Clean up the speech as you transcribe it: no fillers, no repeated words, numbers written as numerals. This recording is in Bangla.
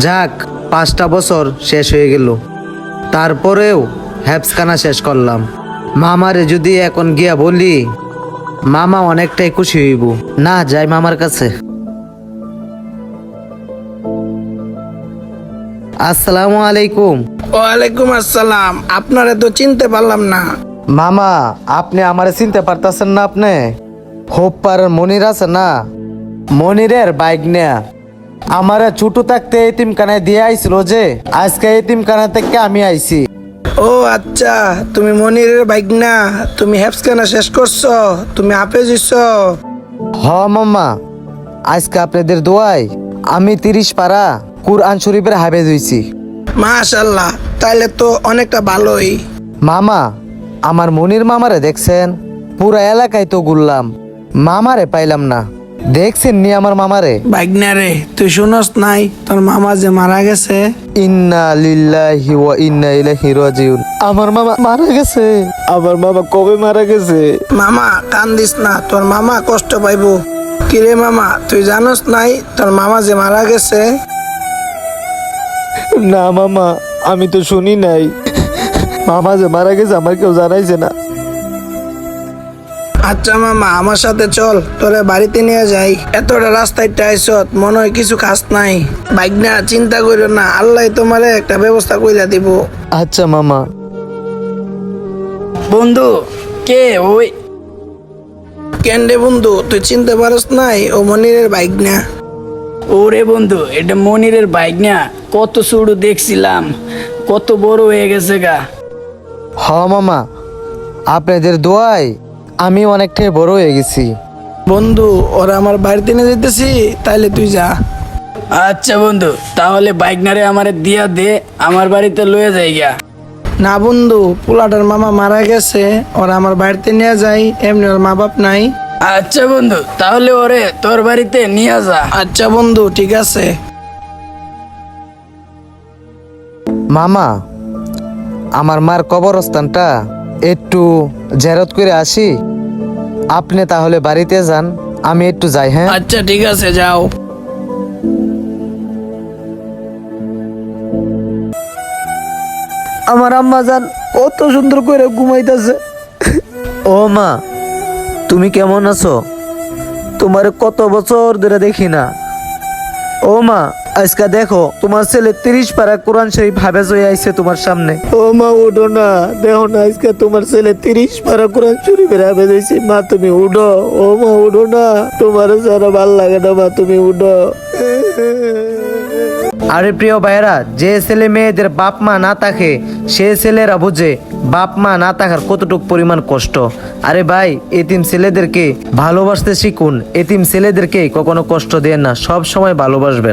যাক, 5টা বছর শেষ হয়ে গেল, তারপরেও হ্যাপসখানা শেষ করলাম। মামারে যদি এখন গিয়া বলি, মামা অনেকটাই খুশি হইব। না, যাই মামার কাছে। আসসালামু আলাইকুম। ওয়ালাইকুম আসসালাম। আপনারা তো চিনতে পারলাম না। মামা, আপনি আমারে চিনতে পারতেছেন না? আপনি হোপার মনির আছে না, মনিরের বাইক নেয়া আমারে ছোট থাকতে এতিমখানায় দিয়ে আইছিল, যে আজকে এতিমখানা থেকে আমি আইছি। ও আচ্ছা, তুমি মনিরের বাইক না? তুমি হ্যাপসখানা শেষ করছো? তুমি হাফেজ হইছো? হ মামা, আজকে আপনাদের দোয়ায় আমি 30 পারা কুরআন শরীফের হাফেজ হইছি। মাশাআল্লাহ, তাইলে তো অনেকটা ভালোই। মামা, আমার মনির মামারে দেখছেন? পুরা এলাকায় তো ঘুরলাম, মামারে পাইলাম না। দেখছেন নি আমার মামারে? বাইক না রে, তুই শুনস নাই তোর মামা যে মারা গেছে? ইন্না লিল্লাহি ওয়া ইন্না ইলাইহি রাজিউন। আমার মামা মারা গেছে। আমার মামা কবে মারা গেছে? মামা কান্দিস না, তোর মামা কষ্ট পাইবো। কিরে মামা, তুই জানস নাই তোর মামা যে মারা গেছে? না মামা, আমি তো শুনি নাই। মামা যে মারা গেছে আমার কেউ জানাইছে না। আচ্ছা মামা, আমার সাথে চল, তোরে বাড়িতে নিয়ে যাই। এতটা রাস্তায় টাইছত, মনে হয় কিছু খাস নাই। বাইক না, চিন্তা করিও না, আল্লাহ তোমারে একটা ব্যবস্থা কইরা দিব। আচ্ছা মামা। বন্ধু, কে ওই? কেন রে বন্ধু, তুই চিনতে পারস নাই? ও মনিরের বাইক না। ওরে বন্ধু, এটা মনিরের বাইক না? কত ছোট দেখছিলাম, কত বড় হয়ে গেছে গা। হ মামা, আপনাদের দোয়ায় আমি অনেকটাই বড় হয়ে গেছি। বন্ধু, ওরা আমার বাড়িতে নিয়ে যেতেছি, তাইলে তুই যা। আচ্ছা বন্ধু, তাহলে বাইক নারে আমারে দিয়া দে, আমার বাড়িতে লয়ে যাই গা। না বন্ধু, পোলাটার মামা মারা গেছে, ওরা আমার বাড়িতে নিয়ে যাই, এমনি ওর মা বাপ নাই। আচ্ছা বন্ধু, তাহলে ওরে তোর বাড়িতে নিয়ে যা। আচ্ছা বন্ধু, ঠিক আছে। মামা, আমার মার কবরস্থানটা একটু জেরত করে আসি। আপনি তাহলে বাড়িতে যান, আমি একটু যাই। হ্যাঁ আচ্ছা ঠিক আছে, যাও। আমার আম্মা জান কত সুন্দর করে ঘুমাইতেছে। ও মা, তুমি কেমন আছো? তোমার কত বছর ধরে দেখি না। ও মা, আজকে দেখো তোমার ছেলে 30 পারা কোরআন শরীফ হাফেজ হয়ে আইছে তোমার সামনে। ও মা, উঠো না, দেখো না আজকে তোমার ছেলে 30 পারা কোরআন শরীফের হাফেজ হয়েছে। মা তুমি উঠো। ও মা, উঠো না, তোমার সারা ভাল লাগে না। মা তুমি উঠো। আরে প্রিয় ভাইরা, যে ছেলে মেয়েদের বাপ মা না থাকে সে ছেলেরা বুঝে বাপ মা না থাকার কতটুক পরিমাণ কষ্ট। আরে ভাই, এতিম ছেলেদেরকে ভালোবাসতে শিখুন। এতিম ছেলেদেরকে কখনো কষ্ট দেন না, সব সময় ভালোবাসবেন।